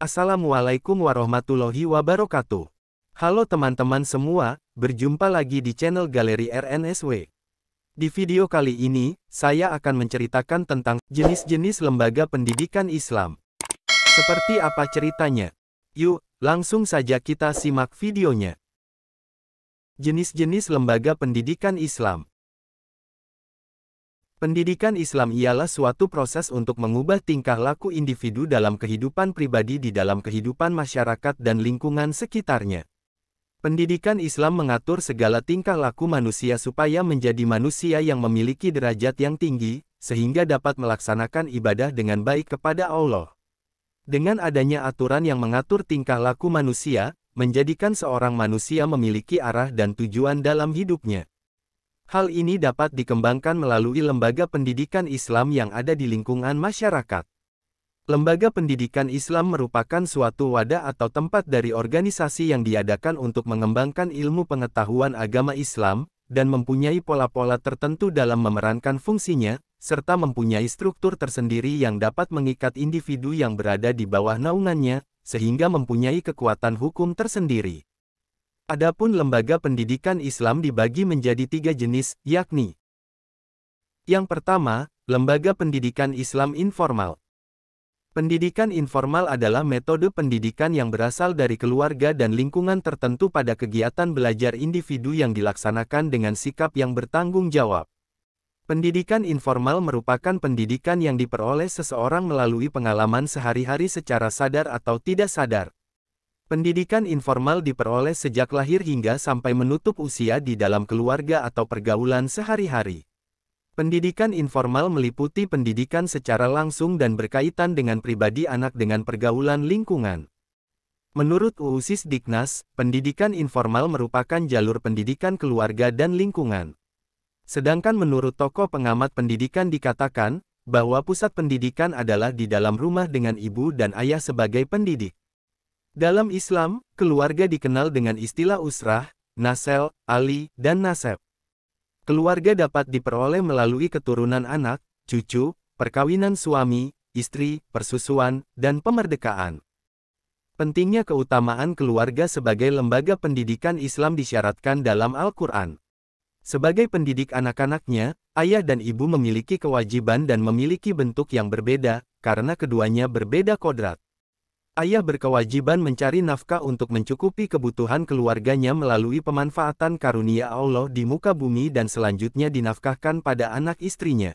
Assalamualaikum warahmatullahi wabarakatuh. Halo teman-teman semua, berjumpa lagi di channel Galeri RNSW. Di video kali ini, saya akan menceritakan tentang jenis-jenis lembaga pendidikan Islam. Seperti apa ceritanya? Yuk, langsung saja kita simak videonya. Jenis-jenis lembaga pendidikan Islam. Pendidikan Islam ialah suatu proses untuk mengubah tingkah laku individu dalam kehidupan pribadi di dalam kehidupan masyarakat dan lingkungan sekitarnya. Pendidikan Islam mengatur segala tingkah laku manusia supaya menjadi manusia yang memiliki derajat yang tinggi, sehingga dapat melaksanakan ibadah dengan baik kepada Allah. Dengan adanya aturan yang mengatur tingkah laku manusia, menjadikan seorang manusia memiliki arah dan tujuan dalam hidupnya. Hal ini dapat dikembangkan melalui lembaga pendidikan Islam yang ada di lingkungan masyarakat. Lembaga pendidikan Islam merupakan suatu wadah atau tempat dari organisasi yang diadakan untuk mengembangkan ilmu pengetahuan agama Islam, dan mempunyai pola-pola tertentu dalam memerankan fungsinya, serta mempunyai struktur tersendiri yang dapat mengikat individu yang berada di bawah naungannya, sehingga mempunyai kekuatan hukum tersendiri. Adapun lembaga pendidikan Islam dibagi menjadi 3 jenis, yakni: yang pertama, lembaga pendidikan Islam informal. Pendidikan informal adalah metode pendidikan yang berasal dari keluarga dan lingkungan tertentu pada kegiatan belajar individu yang dilaksanakan dengan sikap yang bertanggung jawab. Pendidikan informal merupakan pendidikan yang diperoleh seseorang melalui pengalaman sehari-hari secara sadar atau tidak sadar. Pendidikan informal diperoleh sejak lahir hingga sampai menutup usia di dalam keluarga atau pergaulan sehari-hari. Pendidikan informal meliputi pendidikan secara langsung dan berkaitan dengan pribadi anak dengan pergaulan lingkungan. Menurut UU Sisdiknas, pendidikan informal merupakan jalur pendidikan keluarga dan lingkungan. Sedangkan menurut tokoh pengamat pendidikan dikatakan, bahwa pusat pendidikan adalah di dalam rumah dengan ibu dan ayah sebagai pendidik. Dalam Islam, keluarga dikenal dengan istilah usrah, nasel, ali, dan nasab. Keluarga dapat diperoleh melalui keturunan anak, cucu, perkawinan suami, istri, persusuan, dan pemerdekaan. Pentingnya keutamaan keluarga sebagai lembaga pendidikan Islam disyaratkan dalam Al-Quran. Sebagai pendidik anak-anaknya, ayah dan ibu memiliki kewajiban dan memiliki bentuk yang berbeda, karena keduanya berbeda kodrat. Ayah berkewajiban mencari nafkah untuk mencukupi kebutuhan keluarganya melalui pemanfaatan karunia Allah di muka bumi dan selanjutnya dinafkahkan pada anak istrinya.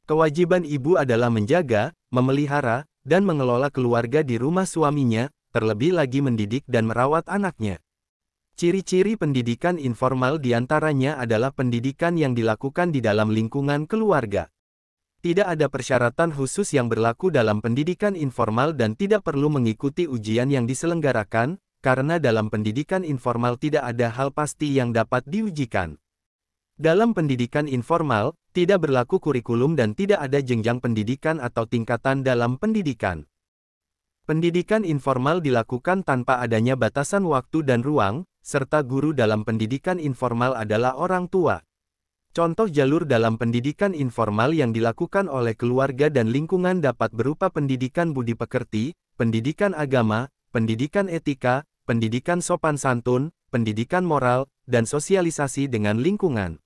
Kewajiban ibu adalah menjaga, memelihara, dan mengelola keluarga di rumah suaminya, terlebih lagi mendidik dan merawat anaknya. Ciri-ciri pendidikan informal diantaranya adalah pendidikan yang dilakukan di dalam lingkungan keluarga. Tidak ada persyaratan khusus yang berlaku dalam pendidikan informal dan tidak perlu mengikuti ujian yang diselenggarakan, karena dalam pendidikan informal tidak ada hal pasti yang dapat diujikan. Dalam pendidikan informal, tidak berlaku kurikulum dan tidak ada jenjang pendidikan atau tingkatan dalam pendidikan. Pendidikan informal dilakukan tanpa adanya batasan waktu dan ruang, serta guru dalam pendidikan informal adalah orang tua. Contoh jalur dalam pendidikan informal yang dilakukan oleh keluarga dan lingkungan dapat berupa pendidikan budi pekerti, pendidikan agama, pendidikan etika, pendidikan sopan santun, pendidikan moral, dan sosialisasi dengan lingkungan.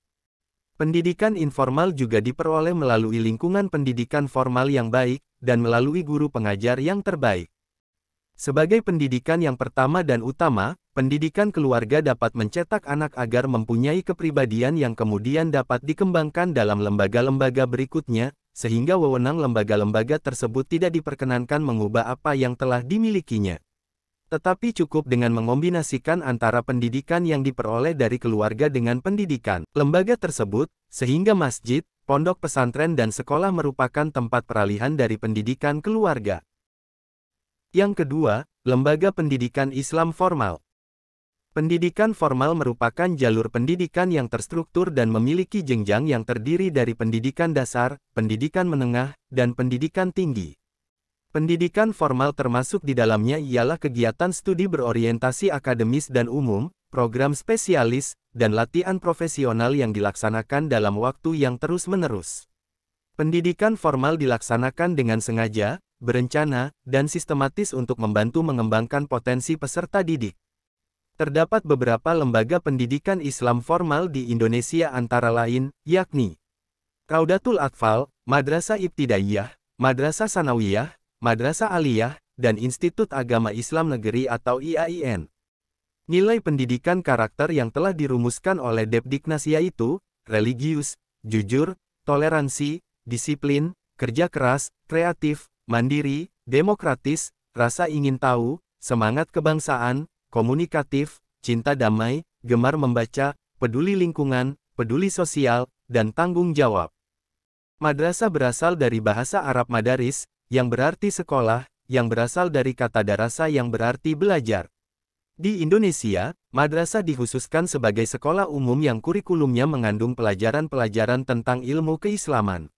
Pendidikan informal juga diperoleh melalui lingkungan pendidikan formal yang baik, dan melalui guru pengajar yang terbaik. Sebagai pendidikan yang pertama dan utama, pendidikan keluarga dapat mencetak anak agar mempunyai kepribadian yang kemudian dapat dikembangkan dalam lembaga-lembaga berikutnya, sehingga wewenang lembaga-lembaga tersebut tidak diperkenankan mengubah apa yang telah dimilikinya. Tetapi cukup dengan mengombinasikan antara pendidikan yang diperoleh dari keluarga dengan pendidikan lembaga tersebut, sehingga masjid, pondok pesantren dan sekolah merupakan tempat peralihan dari pendidikan keluarga. Yang kedua, lembaga pendidikan Islam formal. Pendidikan formal merupakan jalur pendidikan yang terstruktur dan memiliki jenjang yang terdiri dari pendidikan dasar, pendidikan menengah, dan pendidikan tinggi. Pendidikan formal termasuk di dalamnya ialah kegiatan studi berorientasi akademis dan umum, program spesialis, dan latihan profesional yang dilaksanakan dalam waktu yang terus-menerus. Pendidikan formal dilaksanakan dengan sengaja, berencana, dan sistematis untuk membantu mengembangkan potensi peserta didik. Terdapat beberapa lembaga pendidikan Islam formal di Indonesia antara lain, yakni Raudatul Atfal, Madrasah Ibtidaiyah, Madrasah Sanawiyah, Madrasah Aliyah, dan Institut Agama Islam Negeri atau IAIN. Nilai pendidikan karakter yang telah dirumuskan oleh Depdiknas yaitu, religius, jujur, toleransi, disiplin, kerja keras, kreatif, mandiri, demokratis, rasa ingin tahu, semangat kebangsaan, komunikatif, cinta damai, gemar membaca, peduli lingkungan, peduli sosial, dan tanggung jawab. Madrasah berasal dari bahasa Arab madaris, yang berarti sekolah, yang berasal dari kata darasa yang berarti belajar. Di Indonesia, madrasah dikhususkan sebagai sekolah umum yang kurikulumnya mengandung pelajaran-pelajaran tentang ilmu keislaman.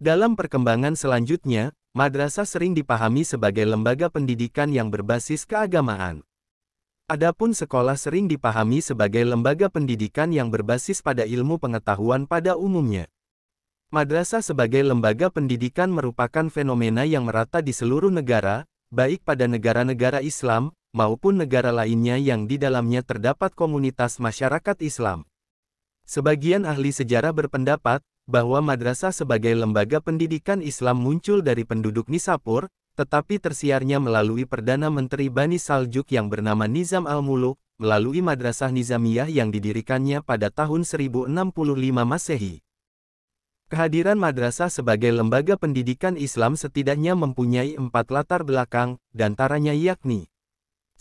Dalam perkembangan selanjutnya, madrasah sering dipahami sebagai lembaga pendidikan yang berbasis keagamaan. Adapun sekolah sering dipahami sebagai lembaga pendidikan yang berbasis pada ilmu pengetahuan pada umumnya. Madrasah sebagai lembaga pendidikan merupakan fenomena yang merata di seluruh negara, baik pada negara-negara Islam, maupun negara lainnya yang di dalamnya terdapat komunitas masyarakat Islam. Sebagian ahli sejarah berpendapat, bahwa madrasah sebagai lembaga pendidikan Islam muncul dari penduduk Nishapur, tetapi tersiarnya melalui Perdana Menteri Bani Saljuk yang bernama Nizam al-Muluk, melalui Madrasah Nizamiyah yang didirikannya pada tahun 1065 Masehi. Kehadiran madrasah sebagai lembaga pendidikan Islam setidaknya mempunyai 4 latar belakang, diantaranya yakni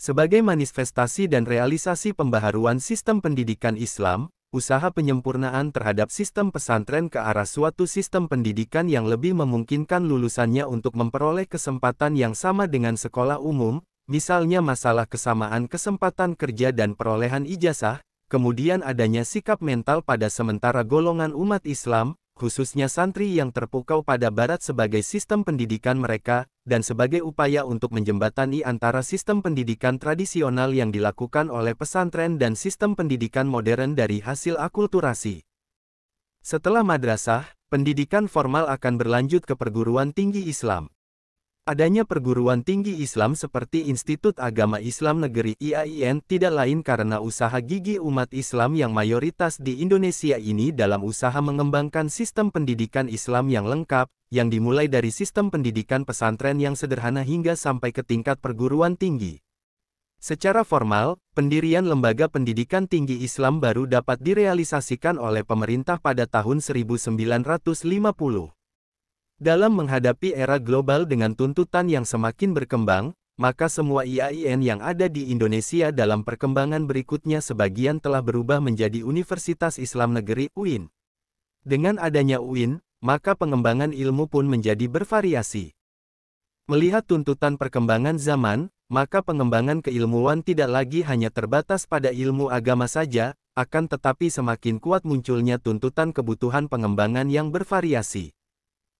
sebagai manifestasi dan realisasi pembaharuan sistem pendidikan Islam, usaha penyempurnaan terhadap sistem pesantren ke arah suatu sistem pendidikan yang lebih memungkinkan lulusannya untuk memperoleh kesempatan yang sama dengan sekolah umum, misalnya masalah kesamaan kesempatan kerja dan perolehan ijazah, kemudian adanya sikap mental pada sementara golongan umat Islam, khususnya santri yang terpukau pada barat sebagai sistem pendidikan mereka, dan sebagai upaya untuk menjembatani antara sistem pendidikan tradisional yang dilakukan oleh pesantren dan sistem pendidikan modern dari hasil akulturasi. Setelah madrasah, pendidikan formal akan berlanjut ke perguruan tinggi Islam. Adanya perguruan tinggi Islam seperti Institut Agama Islam Negeri IAIN tidak lain karena usaha gigih umat Islam yang mayoritas di Indonesia ini dalam usaha mengembangkan sistem pendidikan Islam yang lengkap, yang dimulai dari sistem pendidikan pesantren yang sederhana hingga sampai ke tingkat perguruan tinggi. Secara formal, pendirian lembaga pendidikan tinggi Islam baru dapat direalisasikan oleh pemerintah pada tahun 1950. Dalam menghadapi era global dengan tuntutan yang semakin berkembang, maka semua IAIN yang ada di Indonesia dalam perkembangan berikutnya sebagian telah berubah menjadi Universitas Islam Negeri UIN. Dengan adanya UIN, maka pengembangan ilmu pun menjadi bervariasi. Melihat tuntutan perkembangan zaman, maka pengembangan keilmuan tidak lagi hanya terbatas pada ilmu agama saja, akan tetapi semakin kuat munculnya tuntutan kebutuhan pengembangan yang bervariasi.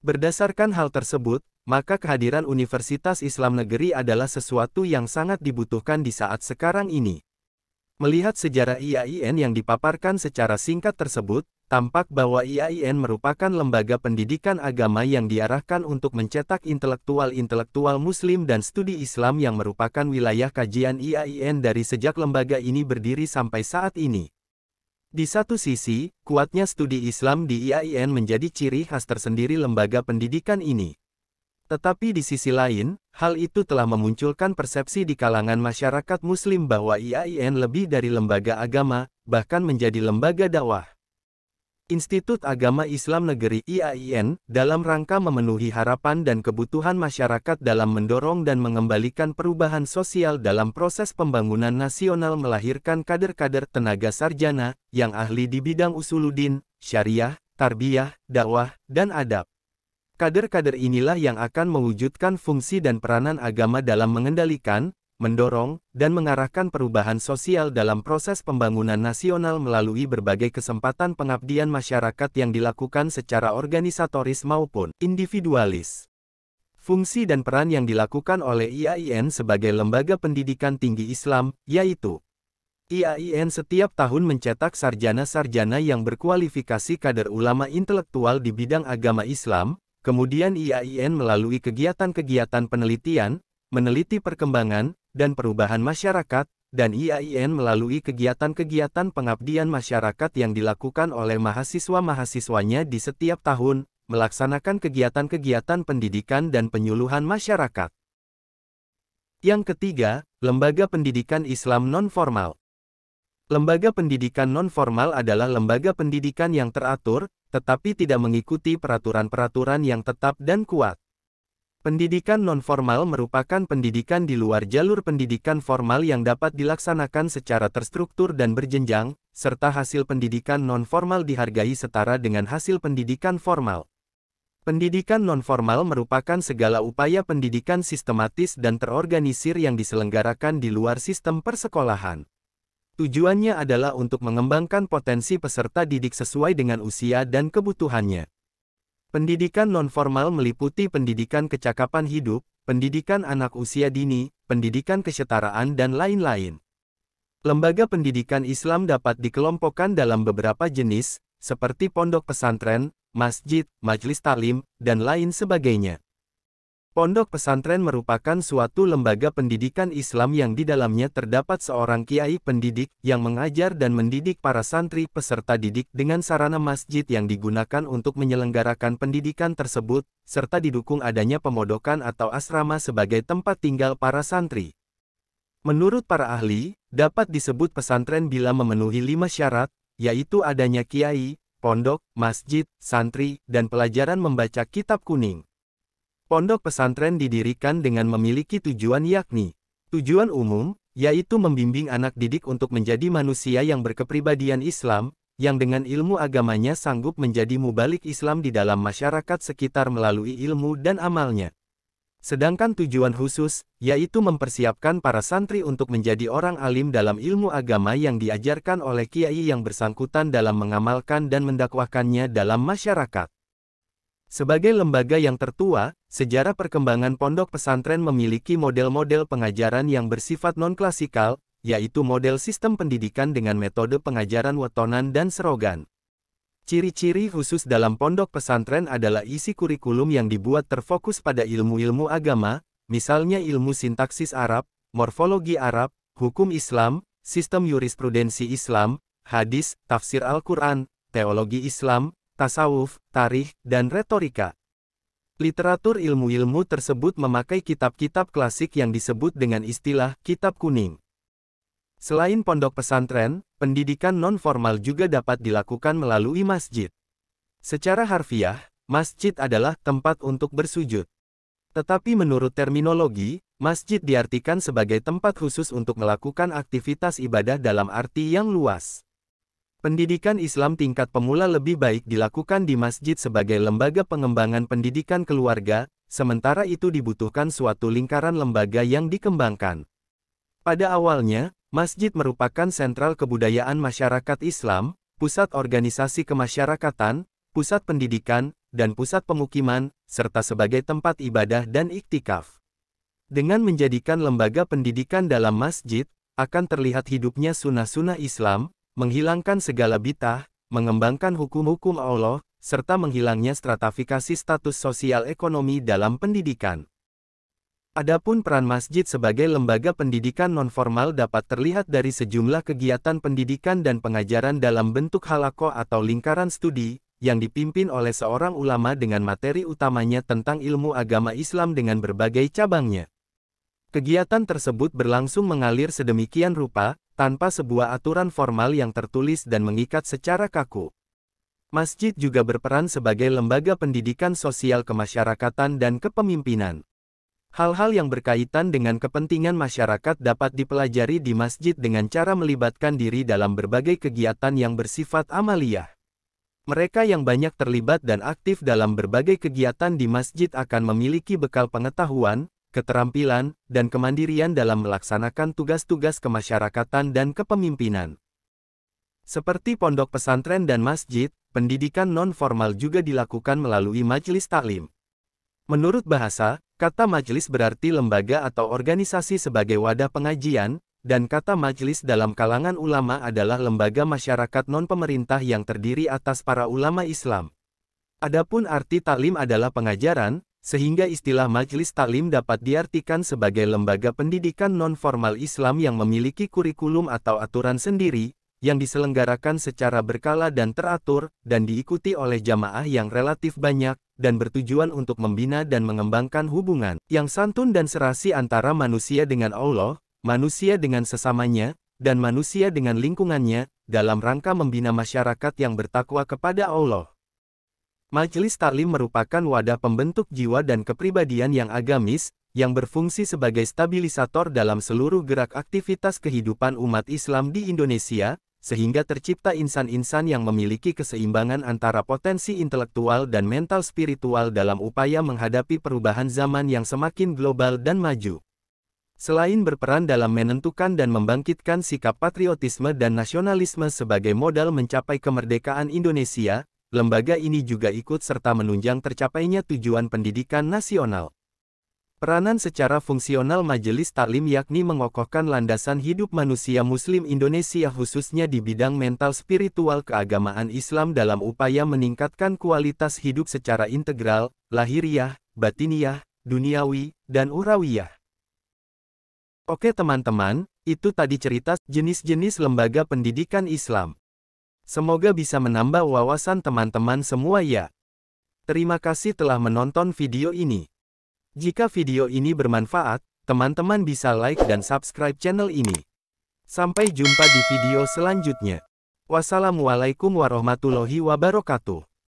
Berdasarkan hal tersebut, maka kehadiran Universitas Islam Negeri adalah sesuatu yang sangat dibutuhkan di saat sekarang ini. Melihat sejarah IAIN yang dipaparkan secara singkat tersebut, tampak bahwa IAIN merupakan lembaga pendidikan agama yang diarahkan untuk mencetak intelektual-intelektual Muslim dan studi Islam yang merupakan wilayah kajian IAIN dari sejak lembaga ini berdiri sampai saat ini. Di satu sisi, kuatnya studi Islam di IAIN menjadi ciri khas tersendiri lembaga pendidikan ini. Tetapi di sisi lain, hal itu telah memunculkan persepsi di kalangan masyarakat Muslim bahwa IAIN lebih dari lembaga agama, bahkan menjadi lembaga dakwah. Institut Agama Islam Negeri IAIN, dalam rangka memenuhi harapan dan kebutuhan masyarakat dalam mendorong dan mengembalikan perubahan sosial dalam proses pembangunan nasional melahirkan kader-kader tenaga sarjana, yang ahli di bidang usuluddin, syariah, tarbiyah, dakwah, dan adab. Kader-kader inilah yang akan mewujudkan fungsi dan peranan agama dalam mengendalikan, mendorong, dan mengarahkan perubahan sosial dalam proses pembangunan nasional melalui berbagai kesempatan pengabdian masyarakat yang dilakukan secara organisatoris maupun individualis. Fungsi dan peran yang dilakukan oleh IAIN sebagai lembaga pendidikan tinggi Islam, yaitu IAIN setiap tahun mencetak sarjana-sarjana yang berkualifikasi kader ulama intelektual di bidang agama Islam, kemudian IAIN melalui kegiatan-kegiatan penelitian, meneliti perkembangan dan perubahan masyarakat, dan IAIN melalui kegiatan-kegiatan pengabdian masyarakat yang dilakukan oleh mahasiswa-mahasiswanya di setiap tahun, melaksanakan kegiatan-kegiatan pendidikan dan penyuluhan masyarakat. Yang ketiga, lembaga pendidikan Islam non-formal. Lembaga pendidikan non-formal adalah lembaga pendidikan yang teratur, tetapi tidak mengikuti peraturan-peraturan yang tetap dan kuat. Pendidikan non-formal merupakan pendidikan di luar jalur pendidikan formal yang dapat dilaksanakan secara terstruktur dan berjenjang, serta hasil pendidikan non-formal dihargai setara dengan hasil pendidikan formal. Pendidikan non-formal merupakan segala upaya pendidikan sistematis dan terorganisir yang diselenggarakan di luar sistem persekolahan. Tujuannya adalah untuk mengembangkan potensi peserta didik sesuai dengan usia dan kebutuhannya. Pendidikan non-formal meliputi pendidikan kecakapan hidup, pendidikan anak usia dini, pendidikan kesetaraan dan lain-lain. Lembaga pendidikan Islam dapat dikelompokkan dalam beberapa jenis, seperti pondok pesantren, masjid, majelis taklim, dan lain sebagainya. Pondok pesantren merupakan suatu lembaga pendidikan Islam yang di dalamnya terdapat seorang kiai pendidik yang mengajar dan mendidik para santri peserta didik dengan sarana masjid yang digunakan untuk menyelenggarakan pendidikan tersebut, serta didukung adanya pemondokan atau asrama sebagai tempat tinggal para santri. Menurut para ahli, dapat disebut pesantren bila memenuhi 5 syarat, yaitu adanya kiai, pondok, masjid, santri, dan pelajaran membaca kitab kuning. Pondok pesantren didirikan dengan memiliki tujuan yakni, tujuan umum, yaitu membimbing anak didik untuk menjadi manusia yang berkepribadian Islam, yang dengan ilmu agamanya sanggup menjadi mubalik Islam di dalam masyarakat sekitar melalui ilmu dan amalnya. Sedangkan tujuan khusus, yaitu mempersiapkan para santri untuk menjadi orang alim dalam ilmu agama yang diajarkan oleh kiai yang bersangkutan dalam mengamalkan dan mendakwahkannya dalam masyarakat. Sebagai lembaga yang tertua, sejarah perkembangan pondok pesantren memiliki model-model pengajaran yang bersifat non-klasikal, yaitu model sistem pendidikan dengan metode pengajaran wetonan dan serogan. Ciri-ciri khusus dalam pondok pesantren adalah isi kurikulum yang dibuat terfokus pada ilmu-ilmu agama, misalnya ilmu sintaksis Arab, morfologi Arab, hukum Islam, sistem jurisprudensi Islam, hadis, tafsir Al-Quran, teologi Islam, tasawuf, tarikh, dan retorika. Literatur ilmu-ilmu tersebut memakai kitab-kitab klasik yang disebut dengan istilah kitab kuning. Selain pondok pesantren, pendidikan non-formal juga dapat dilakukan melalui masjid. Secara harfiah, masjid adalah tempat untuk bersujud. Tetapi menurut terminologi, masjid diartikan sebagai tempat khusus untuk melakukan aktivitas ibadah dalam arti yang luas. Pendidikan Islam tingkat pemula lebih baik dilakukan di masjid sebagai lembaga pengembangan pendidikan keluarga, sementara itu dibutuhkan suatu lingkaran lembaga yang dikembangkan. Pada awalnya, masjid merupakan sentral kebudayaan masyarakat Islam, pusat organisasi kemasyarakatan, pusat pendidikan, dan pusat pemukiman, serta sebagai tempat ibadah dan iktikaf. Dengan menjadikan lembaga pendidikan dalam masjid, akan terlihat hidupnya sunnah-sunnah Islam, menghilangkan segala bid'ah, mengembangkan hukum-hukum Allah, serta menghilangnya stratifikasi status sosial ekonomi dalam pendidikan. Adapun peran masjid sebagai lembaga pendidikan nonformal dapat terlihat dari sejumlah kegiatan pendidikan dan pengajaran dalam bentuk halaqah atau lingkaran studi, yang dipimpin oleh seorang ulama dengan materi utamanya tentang ilmu agama Islam dengan berbagai cabangnya. Kegiatan tersebut berlangsung mengalir sedemikian rupa, tanpa sebuah aturan formal yang tertulis dan mengikat secara kaku. Masjid juga berperan sebagai lembaga pendidikan sosial kemasyarakatan dan kepemimpinan. Hal-hal yang berkaitan dengan kepentingan masyarakat dapat dipelajari di masjid dengan cara melibatkan diri dalam berbagai kegiatan yang bersifat amaliyah. Mereka yang banyak terlibat dan aktif dalam berbagai kegiatan di masjid akan memiliki bekal pengetahuan, keterampilan, dan kemandirian dalam melaksanakan tugas-tugas kemasyarakatan dan kepemimpinan. Seperti pondok pesantren dan masjid, pendidikan non-formal juga dilakukan melalui majelis taklim. Menurut bahasa, kata majelis berarti lembaga atau organisasi sebagai wadah pengajian, dan kata majelis dalam kalangan ulama adalah lembaga masyarakat non-pemerintah yang terdiri atas para ulama Islam. Adapun arti taklim adalah pengajaran, sehingga istilah majelis taklim dapat diartikan sebagai lembaga pendidikan non-formal Islam yang memiliki kurikulum atau aturan sendiri, yang diselenggarakan secara berkala dan teratur, dan diikuti oleh jamaah yang relatif banyak, dan bertujuan untuk membina dan mengembangkan hubungan yang santun dan serasi antara manusia dengan Allah, manusia dengan sesamanya, dan manusia dengan lingkungannya, dalam rangka membina masyarakat yang bertakwa kepada Allah. Majelis Taklim merupakan wadah pembentuk jiwa dan kepribadian yang agamis, yang berfungsi sebagai stabilisator dalam seluruh gerak aktivitas kehidupan umat Islam di Indonesia, sehingga tercipta insan-insan yang memiliki keseimbangan antara potensi intelektual dan mental spiritual dalam upaya menghadapi perubahan zaman yang semakin global dan maju. Selain berperan dalam menentukan dan membangkitkan sikap patriotisme dan nasionalisme sebagai modal mencapai kemerdekaan Indonesia, lembaga ini juga ikut serta menunjang tercapainya tujuan pendidikan nasional. Peranan secara fungsional Majelis Taklim yakni mengokohkan landasan hidup manusia Muslim Indonesia khususnya di bidang mental spiritual keagamaan Islam dalam upaya meningkatkan kualitas hidup secara integral, lahiriah, batiniyah, duniawi, dan urawiyah. Oke teman-teman, itu tadi cerita jenis-jenis lembaga pendidikan Islam. Semoga bisa menambah wawasan teman-teman semua ya. Terima kasih telah menonton video ini. Jika video ini bermanfaat, teman-teman bisa like dan subscribe channel ini. Sampai jumpa di video selanjutnya. Wassalamualaikum warahmatullahi wabarakatuh.